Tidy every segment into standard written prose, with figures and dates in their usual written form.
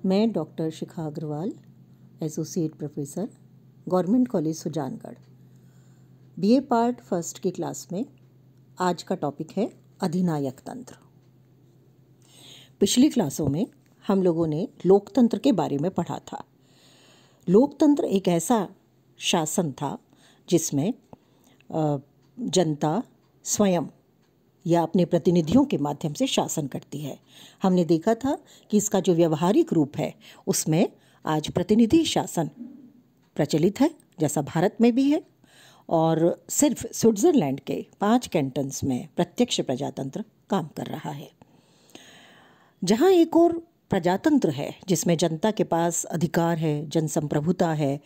मैं doctor Shikha Agarwal, associate professor, government college Sujangarh, BA part first की class में आज का टॉपिक है अधिनायक तंत्र। पिछली क्लासों में हम लोगों ने लोकतंत्र के बारे में पढ़ा था। लोकतंत्र एक ऐसा शासन था जिसमें जनता स्वयं या अपने प्रतिनिधियों के माध्यम से शासन करती है। हमने देखा था कि इसका जो व्यवहारिक रूप है उसमें आज प्रतिनिधि शासन प्रचलित है, जैसा भारत में भी है, और सिर्फ स्विट्ज़रलैंड के 5 कैंटन्स में प्रत्यक्ष प्रजातंत्र काम कर रहा है। जहाँ एक और प्रजातंत्र है जिसमें जनता के पास अधिकार है, जनसंप्रभुता है,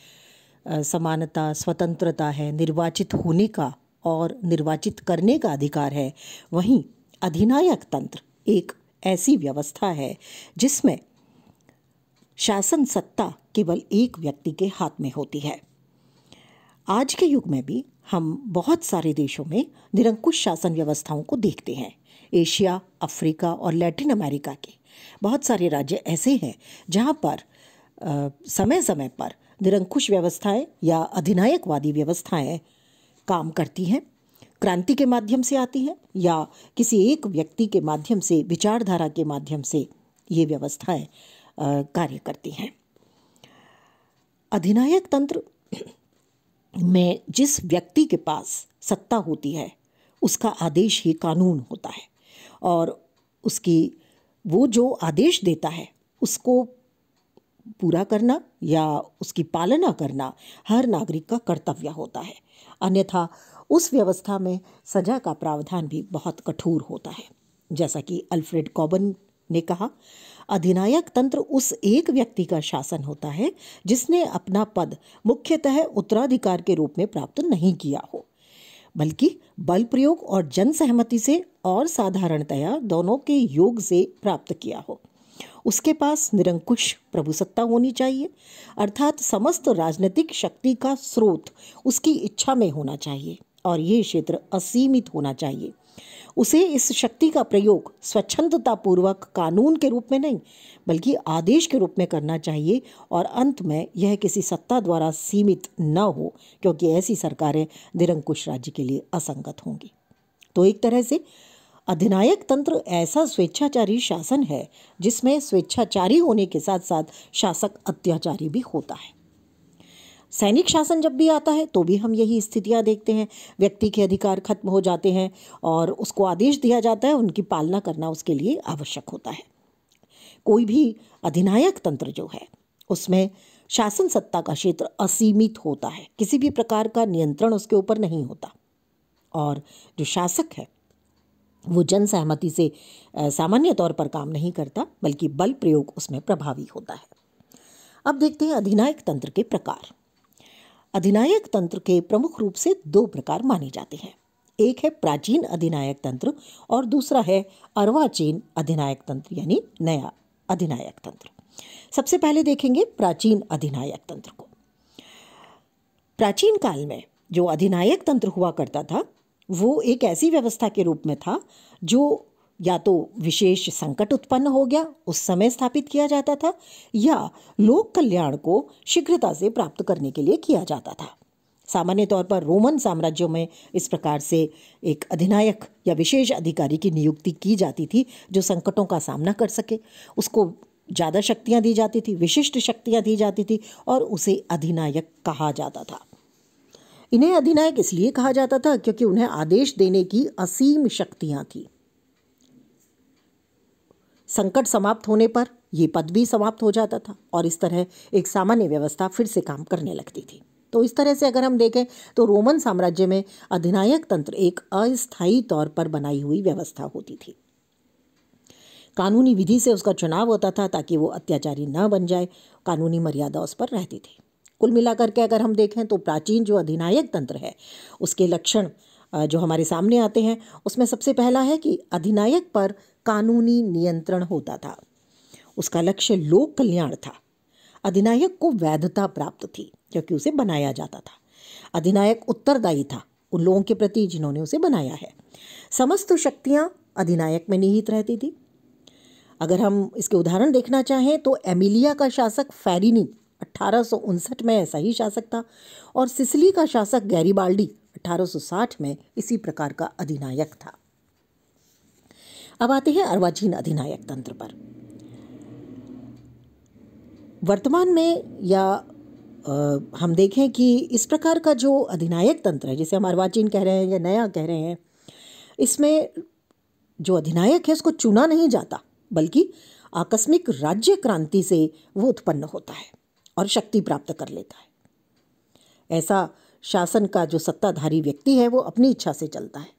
समानता, स्वतंत्रता है, निर्वाचित होने का और निर्वाचित करने का अधिकार है, वहीं अधिनायक तंत्र एक ऐसी व्यवस्था है जिसमें शासन सत्ता केवल एक व्यक्ति के हाथ में होती है। आज के युग में भी हम बहुत सारे देशों में निरंकुश शासन व्यवस्थाओं को देखते हैं। एशिया, अफ्रीका और लैटिन अमेरिका के बहुत सारे राज्य ऐसे हैं जहाँ पर समय समय पर निरंकुश व्यवस्थाएं या अधिनायकवादी व्यवस्थाएं काम करती हैं। क्रांति के माध्यम से आती हैं या किसी एक व्यक्ति के माध्यम से, विचारधारा के माध्यम से ये व्यवस्थाएं कार्य करती हैं। अधिनायक तंत्र में जिस व्यक्ति के पास सत्ता होती है उसका आदेश ही कानून होता है, और वो जो आदेश देता है उसको पूरा करना या उसकी पालना करना हर नागरिक का कर्तव्य होता है। अन्यथा उस व्यवस्था में सजा का प्रावधान भी बहुत कठोर होता है। जैसा कि अल्फ्रेड कॉबन ने कहा, अधिनायक तंत्र उस एक व्यक्ति का शासन होता है जिसने अपना पद मुख्यतः उत्तराधिकार के रूप में प्राप्त नहीं किया हो, बल्कि बल प्रयोग और जन सहमति से और साधारणतया दोनों के योग से प्राप्त किया हो। उसके पास निरंकुश प्रभुसत्ता होनी चाहिए, अर्थात समस्त राजनीतिक शक्ति का स्रोत उसकी इच्छा में होना चाहिए और ये क्षेत्र असीमित होना चाहिए। उसे इस शक्ति का प्रयोग स्वच्छंदता पूर्वक कानून के रूप में नहीं बल्कि आदेश के रूप में करना चाहिए, और अंत में यह किसी सत्ता द्वारा सीमित न हो, क्योंकि ऐसी सरकारें निरंकुश राज्य के लिए असंगत होंगी। तो एक तरह से अधिनायक तंत्र ऐसा स्वेच्छाचारी शासन है जिसमें स्वेच्छाचारी होने के साथ साथ शासक अत्याचारी भी होता है। सैनिक शासन जब भी आता है तो भी हम यही स्थितियां देखते हैं। व्यक्ति के अधिकार खत्म हो जाते हैं और उसको आदेश दिया जाता है, उनकी पालना करना उसके लिए आवश्यक होता है। कोई भी अधिनायक तंत्र जो है उसमें शासन सत्ता का क्षेत्र असीमित होता है, किसी भी प्रकार का नियंत्रण उसके ऊपर नहीं होता, और जो शासक है वो जन सहमति से सामान्य तौर पर काम नहीं करता बल्कि बल प्रयोग उसमें प्रभावी होता है। अब देखते हैं अधिनायक तंत्र के प्रकार। अधिनायक तंत्र के प्रमुख रूप से 2 प्रकार माने जाते हैं। एक है प्राचीन अधिनायक तंत्र और दूसरा है अर्वाचीन अधिनायक तंत्र यानी नया अधिनायक तंत्र। सबसे पहले देखेंगे प्राचीन अधिनायक तंत्र को। प्राचीन काल में जो अधिनायक तंत्र हुआ करता था वो एक ऐसी व्यवस्था के रूप में था जो या तो विशेष संकट उत्पन्न हो गया उस समय स्थापित किया जाता था, या लोक कल्याण को शीघ्रता से प्राप्त करने के लिए किया जाता था। सामान्य तौर पर रोमन साम्राज्यों में इस प्रकार से एक अधिनायक या विशेष अधिकारी की नियुक्ति की जाती थी जो संकटों का सामना कर सके। उसको ज़्यादा शक्तियाँ दी जाती थी, विशिष्ट शक्तियाँ दी जाती थी, और उसे अधिनायक कहा जाता था। इन्हें अधिनायक इसलिए कहा जाता था क्योंकि उन्हें आदेश देने की असीम शक्तियां थी। संकट समाप्त होने पर यह पद भी समाप्त हो जाता था और इस तरह एक सामान्य व्यवस्था फिर से काम करने लगती थी। तो इस तरह से अगर हम देखें तो रोमन साम्राज्य में अधिनायक तंत्र एक अस्थायी तौर पर बनाई हुई व्यवस्था होती थी। कानूनी विधि से उसका चुनाव होता था ताकि वो अत्याचारी न बन जाए, कानूनी मर्यादा उस पर रहती थी। कुल मिलाकर के अगर हम देखें तो प्राचीन जो अधिनायक तंत्र है उसके लक्षण जो हमारे सामने आते हैं उसमें सबसे पहला है कि अधिनायक पर कानूनी नियंत्रण होता था। उसका लक्ष्य लोक कल्याण था। अधिनायक को वैधता प्राप्त थी क्योंकि उसे बनाया जाता था। अधिनायक उत्तरदायी था उन लोगों के प्रति जिन्होंने उसे बनाया है। समस्त शक्तियाँ अधिनायक में निहित रहती थी। अगर हम इसके उदाहरण देखना चाहें तो एमिलिया का शासक फेरिनी 1859 में ऐसा ही शासक था, और सिसिली का शासक गैरिबाल्डी 1860 में इसी प्रकार का अधिनायक था। अब आते हैं अर्वाचीन अधिनायक तंत्र पर। वर्तमान में या हम देखें कि इस प्रकार का जो अधिनायक तंत्र है, जिसे हम अर्वाचीन कह रहे हैं या नया कह रहे हैं, इसमें जो अधिनायक है उसको चुना नहीं जाता, बल्कि आकस्मिक राज्य क्रांति से वो उत्पन्न होता है और शक्ति प्राप्त कर लेता है। ऐसा शासन का जो सत्ताधारी व्यक्ति है वो अपनी इच्छा से चलता है।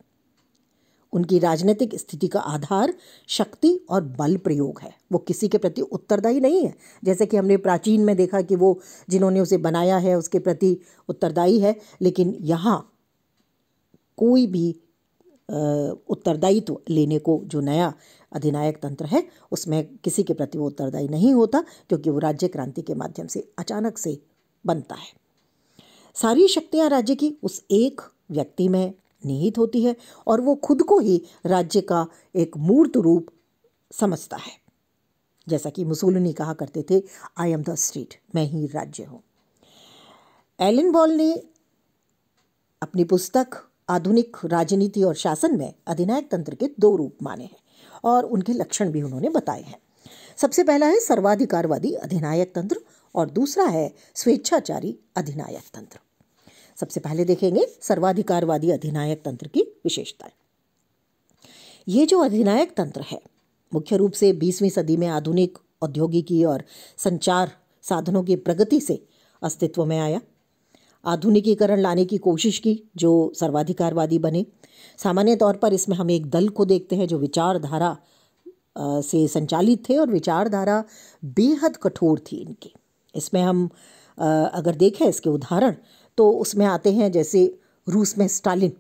उनकी राजनीतिक स्थिति का आधार शक्ति और बल प्रयोग है, वो किसी के प्रति उत्तरदायी नहीं है। जैसे कि हमने प्राचीन में देखा कि वो जिन्होंने उसे बनाया है उसके प्रति उत्तरदायी है, लेकिन यहाँ कोई भी उत्तरदायित्व लेने को जो नया अधिनायक तंत्र है उसमें किसी के प्रति वो उत्तरदायी नहीं होता, क्योंकि वो राज्य क्रांति के माध्यम से अचानक से बनता है। सारी शक्तियाँ राज्य की उस एक व्यक्ति में निहित होती है और वो खुद को ही राज्य का एक मूर्त रूप समझता है। जैसा कि मुसोलिनी कहा करते थे, आई एम द स्टेट, मैं ही राज्य हूँ। एलन बॉल ने अपनी पुस्तक आधुनिक राजनीति और शासन में अधिनायक तंत्र के 2 रूप माने हैं और उनके लक्षण भी उन्होंने बताए हैं। सबसे पहला है सर्वाधिकारवादी अधिनायक तंत्र और दूसरा है स्वेच्छाचारी अधिनायक तंत्र। सबसे पहले देखेंगे सर्वाधिकारवादी अधिनायक तंत्र की विशेषताएं। ये जो अधिनायक तंत्र है मुख्य रूप से 20वीं सदी में आधुनिक औद्योगिकी और संचार साधनों की प्रगति से अस्तित्व में आया। आधुनिकीकरण लाने की कोशिश की जो सर्वाधिकारवादी बने। सामान्य तौर पर इसमें हम एक दल को देखते हैं जो विचारधारा से संचालित थे और विचारधारा बेहद कठोर थी इनकी। इसमें हम अगर देखें इसके उदाहरण तो उसमें आते हैं जैसे रूस में स्टालिन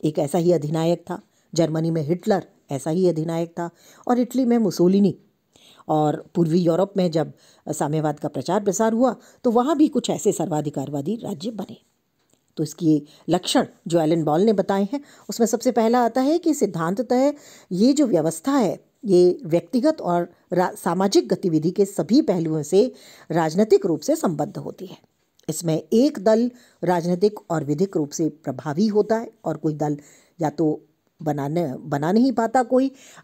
एक ऐसा ही अधिनायक था, जर्मनी में हिटलर ऐसा ही अधिनायक था, और इटली में मुसोलिनी। और पूर्वी यूरोप में जब साम्यवाद का प्रचार प्रसार हुआ तो वहाँ भी कुछ ऐसे सर्वाधिकारवादी राज्य बने। तो इसकी लक्षण जो एलन बॉल ने बताए हैं उसमें सबसे पहला आता है कि सिद्धांततः ये जो व्यवस्था है ये व्यक्तिगत और सामाजिक गतिविधि के सभी पहलुओं से राजनीतिक रूप से संबद्ध होती है। इसमें एक दल राजनीतिक और विधिक रूप से प्रभावी होता है और कोई दल या तो बना नहीं पाता,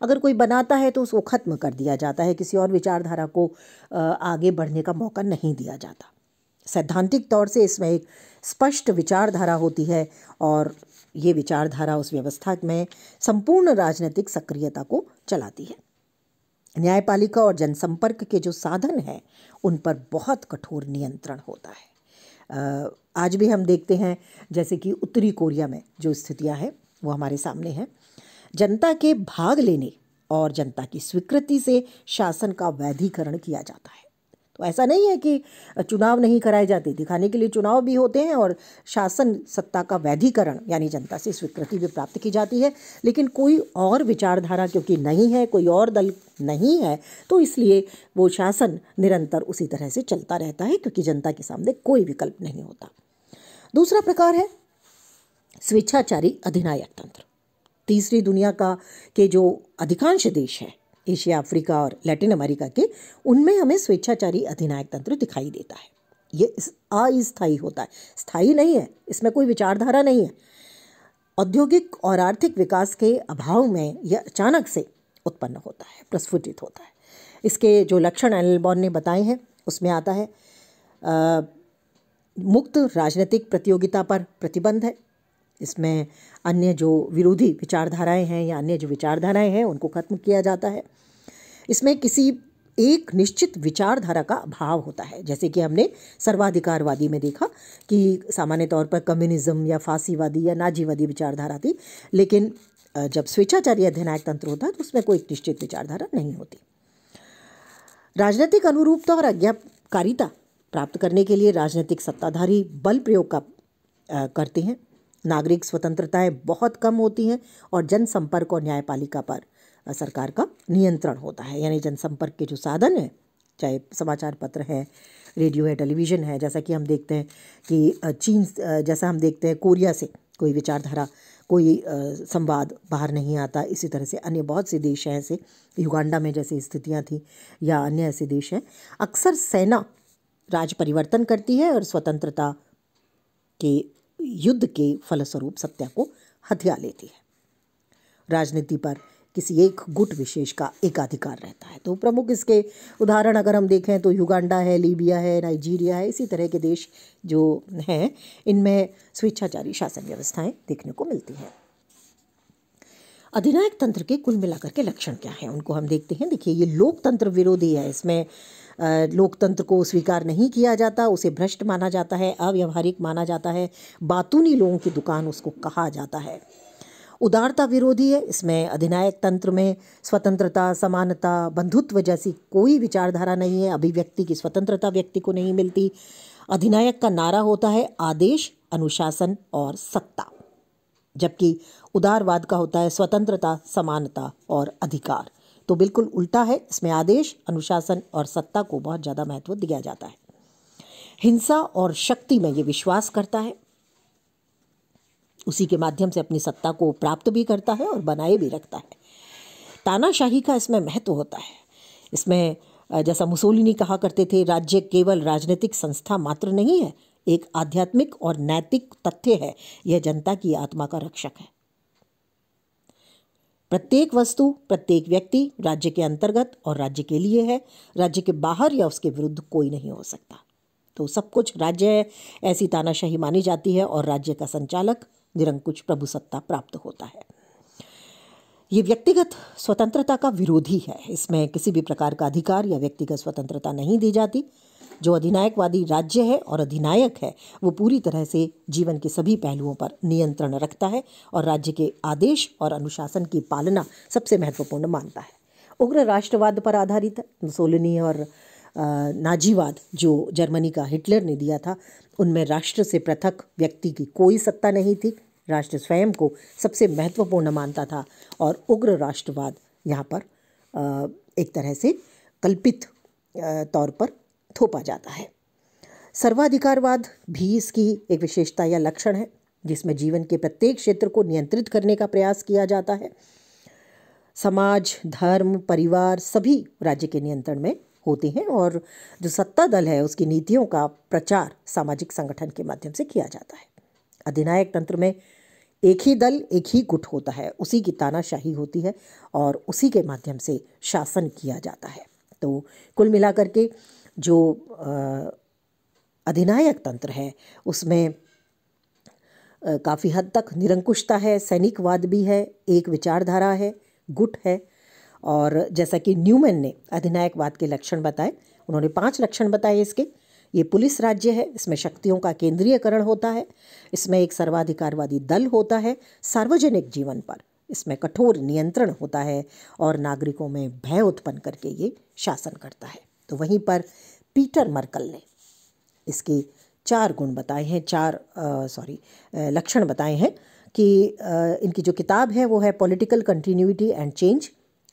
अगर कोई बनाता है तो उसको ख़त्म कर दिया जाता है, किसी और विचारधारा को आगे बढ़ने का मौका नहीं दिया जाता। सैद्धांतिक तौर से इसमें एक स्पष्ट विचारधारा होती है और ये विचारधारा उस व्यवस्था में संपूर्ण राजनीतिक सक्रियता को चलाती है। न्यायपालिका और जनसंपर्क के जो साधन हैं उन पर बहुत कठोर नियंत्रण होता है। आज भी हम देखते हैं जैसे कि उत्तरी कोरिया में जो स्थितियां हैं वो हमारे सामने हैं। जनता के भाग लेने और जनता की स्वीकृति से शासन का वैधीकरण किया जाता है। तो ऐसा नहीं है कि चुनाव नहीं कराए जाते, दिखाने के लिए चुनाव भी होते हैं और शासन सत्ता का वैधीकरण यानी जनता से स्वीकृति भी प्राप्त की जाती है। लेकिन कोई और विचारधारा क्योंकि नहीं है, कोई और दल नहीं है, तो इसलिए वो शासन निरंतर उसी तरह से चलता रहता है क्योंकि जनता के सामने कोई विकल्प नहीं होता। दूसरा प्रकार है स्वेच्छाचारी अधिनायक तंत्र। तीसरी दुनिया के जो अधिकांश देश हैं, एशिया, अफ्रीका और लैटिन अमेरिका के, उनमें हमें स्वेच्छाचारी अधिनायक तंत्र दिखाई देता है। ये अस्थायी होता है, स्थायी नहीं है, इसमें कोई विचारधारा नहीं है। औद्योगिक और आर्थिक विकास के अभाव में यह अचानक से उत्पन्न होता है, प्रस्फुटित होता है। इसके जो लक्षण एलन बॉल ने बताए हैं उसमें आता है मुक्त राजनीतिक प्रतियोगिता पर प्रतिबंध है। इसमें अन्य जो विरोधी विचारधाराएं हैं या अन्य जो विचारधाराएं हैं उनको खत्म किया जाता है। इसमें किसी एक निश्चित विचारधारा का अभाव होता है, जैसे कि हमने सर्वाधिकारवादी में देखा कि सामान्य तौर पर कम्युनिज्म या फांसीवादी या नाजीवादी विचारधारा थी, लेकिन जब स्वेच्छाचारी अधिनायक तंत्र होता है तो उसमें कोई निश्चित विचारधारा नहीं होती। राजनीतिक अनुरूपता और आज्ञाकारिता प्राप्त करने के लिए राजनीतिक सत्ताधारी बल प्रयोग करते हैं। नागरिक स्वतंत्रताएं बहुत कम होती हैं और जनसंपर्क और न्यायपालिका पर सरकार का नियंत्रण होता है। यानी जनसंपर्क के जो साधन हैं, चाहे समाचार पत्र है, रेडियो है, टेलीविज़न है, जैसा कि हम देखते हैं कि चीन, जैसा हम देखते हैं कोरिया से कोई विचारधारा कोई संवाद बाहर नहीं आता। इसी तरह से अन्य बहुत से देश हैं ऐसे, युगांडा में जैसे स्थितियां थी या अन्य ऐसे देश हैं, अक्सर सेना राज परिवर्तन करती है और स्वतंत्रता के युद्ध के फलस्वरूप सत्ता को हथिया लेती है। राजनीति पर किसी एक गुट विशेष का एकाधिकार रहता है। तो प्रमुख इसके उदाहरण अगर हम देखें तो युगांडा है, लीबिया है, नाइजीरिया है, इसी तरह के देश जो हैं इनमें स्वेच्छाचारी शासन व्यवस्थाएं देखने को मिलती हैं। अधिनायक तंत्र के कुल मिलाकर के लक्षण क्या हैं उनको हम देखते हैं। देखिए, ये लोकतंत्र विरोधी है। इसमें लोकतंत्र को स्वीकार नहीं किया जाता, उसे भ्रष्ट माना जाता है, अव्यवहारिक माना जाता है, बातूनी लोगों की दुकान उसको कहा जाता है। उदारता विरोधी है। इसमें अधिनायक तंत्र में स्वतंत्रता, समानता, बंधुत्व जैसी कोई विचारधारा नहीं है। अभिव्यक्ति की स्वतंत्रता व्यक्ति को नहीं मिलती। अधिनायक का नारा होता है आदेश, अनुशासन और सत्ता, जबकि उदारवाद का होता है स्वतंत्रता, समानता और अधिकार। तो बिल्कुल उल्टा है। इसमें आदेश, अनुशासन और सत्ता को बहुत ज़्यादा महत्व दिया जाता है। हिंसा और शक्ति में ये विश्वास करता है, उसी के माध्यम से अपनी सत्ता को प्राप्त भी करता है और बनाए भी रखता है। तानाशाही का इसमें महत्व होता है। इसमें जैसा मुसोलिनी कहा करते थे, राज्य केवल राजनीतिक संस्था मात्र नहीं है, एक आध्यात्मिक और नैतिक तथ्य है। यह जनता की आत्मा का रक्षक है। प्रत्येक वस्तु, प्रत्येक व्यक्ति राज्य के अंतर्गत और राज्य के लिए है। राज्य के बाहर या उसके विरुद्ध कोई नहीं हो सकता। तो सब कुछ राज्य है, ऐसी तानाशाही मानी जाती है और राज्य का संचालक निरंकुश प्रभु सत्ता प्राप्त होता है। ये व्यक्तिगत स्वतंत्रता का विरोधी है। इसमें किसी भी प्रकार का अधिकार या व्यक्तिगत स्वतंत्रता नहीं दी जाती। जो अधिनायकवादी राज्य है और अधिनायक है वो पूरी तरह से जीवन के सभी पहलुओं पर नियंत्रण रखता है और राज्य के आदेश और अनुशासन की पालना सबसे महत्वपूर्ण मानता है। उग्र राष्ट्रवाद पर आधारित है। मुसोलिनी और नाजीवाद जो जर्मनी का हिटलर ने दिया था, उनमें राष्ट्र से पृथक व्यक्ति की कोई सत्ता नहीं थी। राष्ट्र स्वयं को सबसे महत्वपूर्ण मानता था और उग्र राष्ट्रवाद यहाँ पर एक तरह से कल्पित तौर पर थोपा जाता है। सर्वाधिकारवाद भी इसकी एक विशेषता या लक्षण है, जिसमें जीवन के प्रत्येक क्षेत्र को नियंत्रित करने का प्रयास किया जाता है। समाज, धर्म, परिवार सभी राज्य के नियंत्रण में होते हैं और जो सत्ता दल है उसकी नीतियों का प्रचार सामाजिक संगठन के माध्यम से किया जाता है। अधिनायक तंत्र में एक ही दल, एक ही गुट होता है, उसी की तानाशाही होती है और उसी के माध्यम से शासन किया जाता है। तो कुल मिलाकर के जो अधिनायक तंत्र है उसमें काफ़ी हद तक निरंकुशता है, सैनिकवाद भी है, एक विचारधारा है, गुट है। और जैसा कि न्यूमैन ने अधिनायकवाद के लक्षण बताए, उन्होंने 5 लक्षण बताए इसके। ये पुलिस राज्य है, इसमें शक्तियों का केंद्रीयकरण होता है, इसमें एक सर्वाधिकारवादी दल होता है, सार्वजनिक जीवन पर इसमें कठोर नियंत्रण होता है और नागरिकों में भय उत्पन्न करके ये शासन करता है। तो वहीं पर पीटर मर्कल ने इसके 4 गुण बताए हैं, 4 लक्षण बताए हैं कि इनकी जो किताब है वो है पॉलिटिकल कंटिन्यूटी एंड चेंज,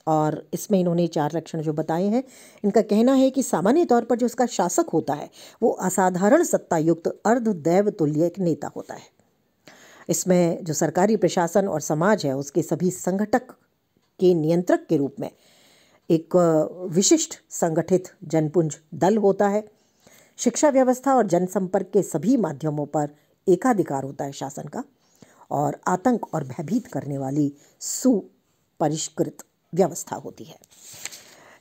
और इसमें इन्होंने 4 लक्षण जो बताए हैं। इनका कहना है कि सामान्य तौर पर जो उसका शासक होता है वो असाधारण सत्ता युक्त अर्धदैव तुल्य एक नेता होता है। इसमें जो सरकारी प्रशासन और समाज है उसके सभी संगठक के नियंत्रक के रूप में एक विशिष्ट संगठित जनपुंज दल होता है। शिक्षा व्यवस्था और जनसंपर्क के सभी माध्यमों पर एकाधिकार होता है शासन का, और आतंक और भयभीत करने वाली सुपरिष्कृत व्यवस्था होती है।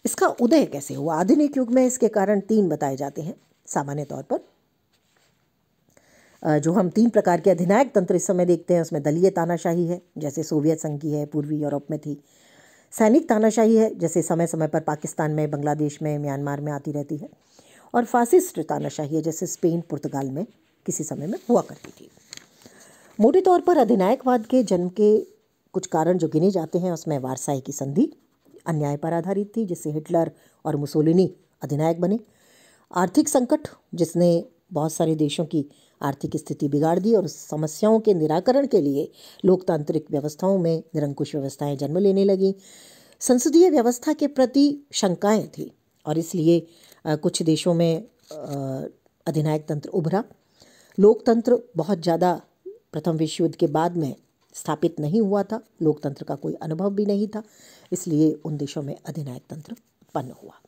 इसका उदय कैसे हुआ? आधुनिक युग में इसके कारण 3 बताए जाते हैं। सामान्य तौर पर जो हम 3 प्रकार के अधिनायक तंत्र इस समय देखते हैं उसमें दलीय तानाशाही है, जैसे सोवियत संघ की है, पूर्वी यूरोप में थी। सैनिक तानाशाही है, जैसे समय समय पर पाकिस्तान में, बांग्लादेश में, म्यांमार में आती रहती है। और फासिस्ट तानाशाही है, जैसे स्पेन, पुर्तगाल में किसी समय में हुआ करती थी। मोटे तौर पर अधिनायकवाद के जन्म के कुछ कारण जो गिने जाते हैं उसमें वारसाई की संधि अन्याय पर आधारित थी, जिससे हिटलर और मुसोलिनी अधिनायक बने। आर्थिक संकट, जिसने बहुत सारे देशों की आर्थिक स्थिति बिगाड़ दी और उस समस्याओं के निराकरण के लिए लोकतांत्रिक व्यवस्थाओं में निरंकुश व्यवस्थाएं जन्म लेने लगी। संसदीय व्यवस्था के प्रति शंकाएं थी और इसलिए कुछ देशों में अधिनायक तंत्र उभरा। लोकतंत्र बहुत ज़्यादा प्रथम विश्व युद्ध के बाद में स्थापित नहीं हुआ था, लोकतंत्र का कोई अनुभव भी नहीं था, इसलिए उन देशों में अधिनायक तंत्र उत्पन्न हुआ।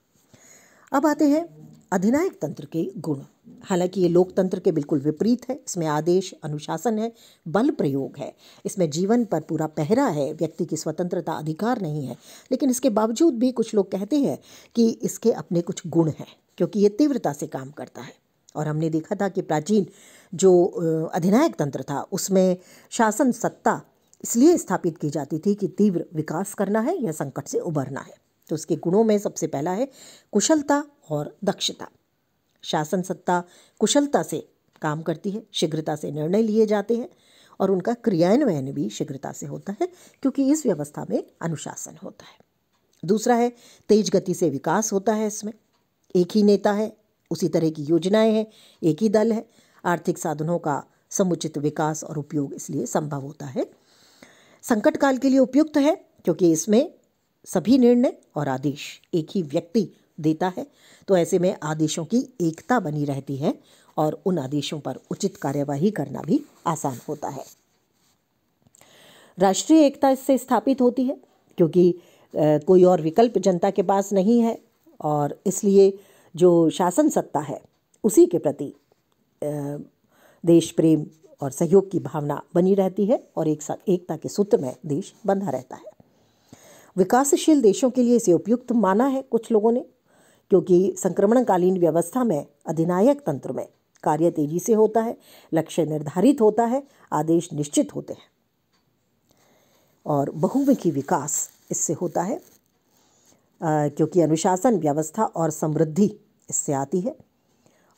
अब आते हैं अधिनायक तंत्र के गुण। हालांकि ये लोकतंत्र के बिल्कुल विपरीत है। इसमें आदेश, अनुशासन है, बल प्रयोग है, इसमें जीवन पर पूरा पहरा है, व्यक्ति की स्वतंत्रता, अधिकार नहीं है। लेकिन इसके बावजूद भी कुछ लोग कहते हैं कि इसके अपने कुछ गुण हैं, क्योंकि ये तीव्रता से काम करता है। और हमने देखा था कि प्राचीन जो अधिनायक तंत्र था उसमें शासन सत्ता इसलिए स्थापित की जाती थी कि तीव्र विकास करना है या संकट से उबरना है। तो उसके गुणों में सबसे पहला है कुशलता और दक्षता। शासन सत्ता कुशलता से काम करती है, शीघ्रता से निर्णय लिए जाते हैं और उनका क्रियान्वयन भी शीघ्रता से होता है, क्योंकि इस व्यवस्था में अनुशासन होता है। दूसरा है तेज गति से विकास होता है। इसमें एक ही नेता है, उसी तरह की योजनाएं हैं, एक ही दल है। आर्थिक साधनों का समुचित विकास और उपयोग इसलिए संभव होता है। संकट काल के लिए उपयुक्त है, क्योंकि इसमें सभी निर्णय और आदेश एक ही व्यक्ति देता है, तो ऐसे में आदेशों की एकता बनी रहती है और उन आदेशों पर उचित कार्यवाही करना भी आसान होता है। राष्ट्रीय एकता इससे स्थापित होती है, क्योंकि कोई और विकल्प जनता के पास नहीं है और इसलिए जो शासन सत्ता है उसी के प्रति देश प्रेम और सहयोग की भावना बनी रहती है और एकता के सूत्र में देश बंधा रहता है। विकासशील देशों के लिए इसे उपयुक्त माना है कुछ लोगों ने, क्योंकि संक्रमणकालीन व्यवस्था में अधिनायक तंत्र में कार्य तेजी से होता है, लक्ष्य निर्धारित होता है, आदेश निश्चित होते हैं और बहुमुखी विकास इससे होता है, क्योंकि अनुशासन, व्यवस्था और समृद्धि इससे आती है।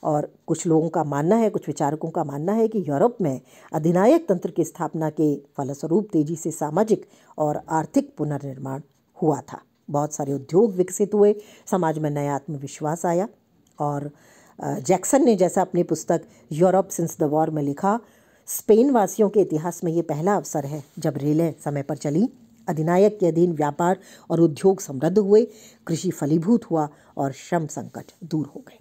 और कुछ लोगों का मानना है, कुछ विचारकों का मानना है कि यूरोप में अधिनायक तंत्र की स्थापना के फलस्वरूप तेजी से सामाजिक और आर्थिक पुनर्निर्माण हुआ था। बहुत सारे उद्योग विकसित हुए, समाज में नया आत्मविश्वास आया। और जैक्सन ने जैसा अपनी पुस्तक यूरोप सिंस द वॉर में लिखा, स्पेन वासियों के इतिहास में ये पहला अवसर है जब रेलें समय पर चली, अधिनायक के अधीन व्यापार और उद्योग समृद्ध हुए, कृषि फलीभूत हुआ और श्रम संकट दूर हो गए।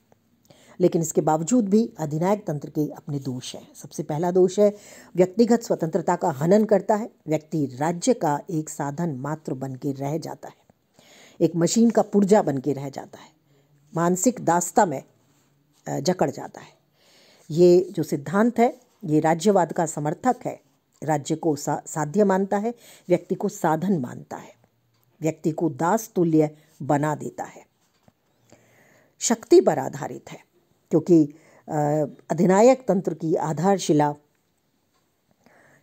लेकिन इसके बावजूद भी अधिनायक तंत्र के अपने दोष हैं। सबसे पहला दोष है व्यक्तिगत स्वतंत्रता का हनन करता है। व्यक्ति राज्य का एक साधन मात्र बन के रह जाता है, एक मशीन का पुर्जा बन के रह जाता है, मानसिक दास्ता में जकड़ जाता है। ये जो सिद्धांत है ये राज्यवाद का समर्थक है। राज्य को साध्य मानता है, व्यक्ति को साधन मानता है, व्यक्ति को दास तुल्य बना देता है। शक्ति पर आधारित है, क्योंकि अधिनायक तंत्र की आधारशिला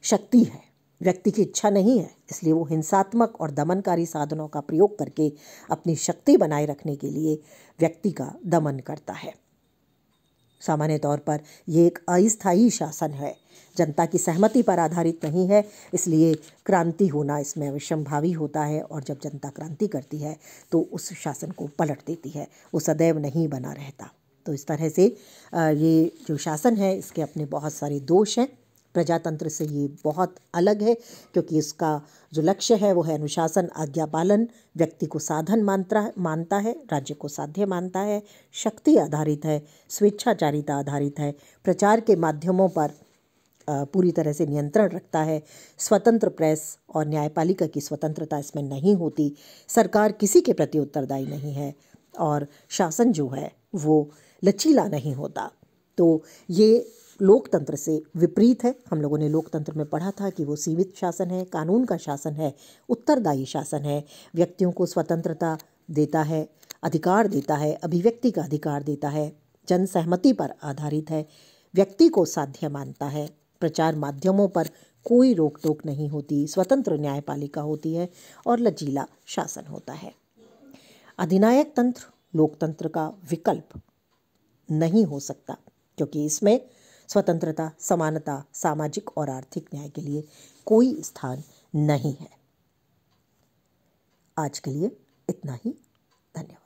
शक्ति है, व्यक्ति की इच्छा नहीं है, इसलिए वो हिंसात्मक और दमनकारी साधनों का प्रयोग करके अपनी शक्ति बनाए रखने के लिए व्यक्ति का दमन करता है। सामान्य तौर पर ये एक अस्थायी शासन है, जनता की सहमति पर आधारित नहीं है, इसलिए क्रांति होना इसमें अवश्यंभावी होता है और जब जनता क्रांति करती है तो उस शासन को पलट देती है, वो सदैव नहीं बना रहता। तो इस तरह से ये जो शासन है इसके अपने बहुत सारे दोष हैं। प्रजातंत्र से ये बहुत अलग है, क्योंकि इसका जो लक्ष्य है वो है अनुशासन, आज्ञा पालन, व्यक्ति को साधन मानता है, राज्य को साध्य मानता है, शक्ति आधारित है, स्वेच्छाचारिता आधारित है, प्रचार के माध्यमों पर पूरी तरह से नियंत्रण रखता है, स्वतंत्र प्रेस और न्यायपालिका की स्वतंत्रता इसमें नहीं होती, सरकार किसी के प्रति उत्तरदायी नहीं है और शासन जो है वो लचीला नहीं होता। तो ये लोकतंत्र से विपरीत है। हम लोगों ने लोकतंत्र में पढ़ा था कि वो सीमित शासन है, कानून का शासन है, उत्तरदायी शासन है, व्यक्तियों को स्वतंत्रता देता है, अधिकार देता है, अभिव्यक्ति का अधिकार देता है, जन सहमति पर आधारित है, व्यक्ति को साध्य मानता है, प्रचार माध्यमों पर कोई रोक टोक नहीं होती, स्वतंत्र न्यायपालिका होती है और लचीला शासन होता है। अधिनायक तंत्र लोकतंत्र का विकल्प नहीं हो सकता, क्योंकि इसमें स्वतंत्रता, समानता, सामाजिक और आर्थिक न्याय के लिए कोई स्थान नहीं है। आज के लिए इतना ही। धन्यवाद।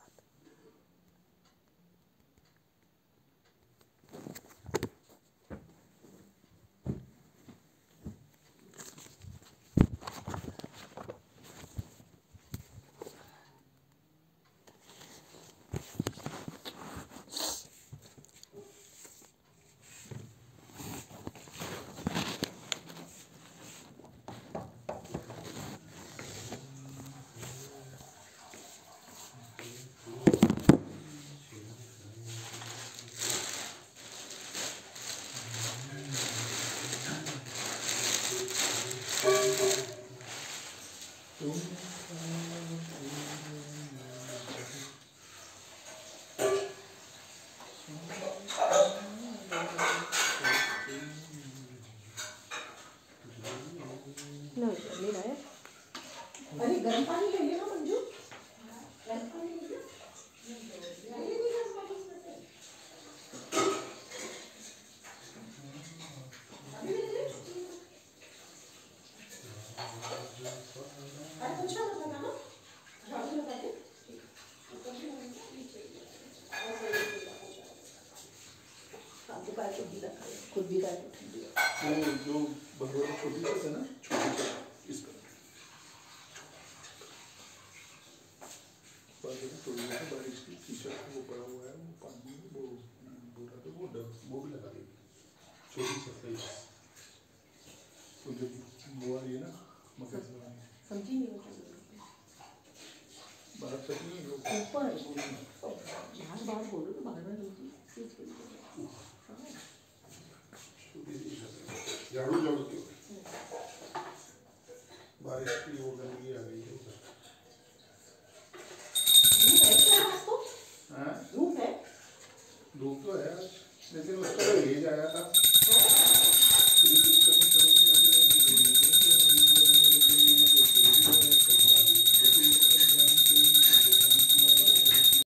ले रहा है। अरे गर्म पानी ले लेना मंजू, गर्म पानी ले लो। खुद भी वो जो भगवान छोटी सी है ना, छोटी सी इस थोड़ी बारिश की टी-शर्ट वो पड़ा हुआ है, वो पानी वो बोला तो वो भी लगा देगी छोटी सी। तो जब वो आ रही है ना मकर समझी नहीं बात करनी है ऊपर बाहर बोलो तो बाहर झाड़ू झाड़ू के बारिश की वो गंदगी आ गई है। धूप तो है लेकिन उसका भेज आया था।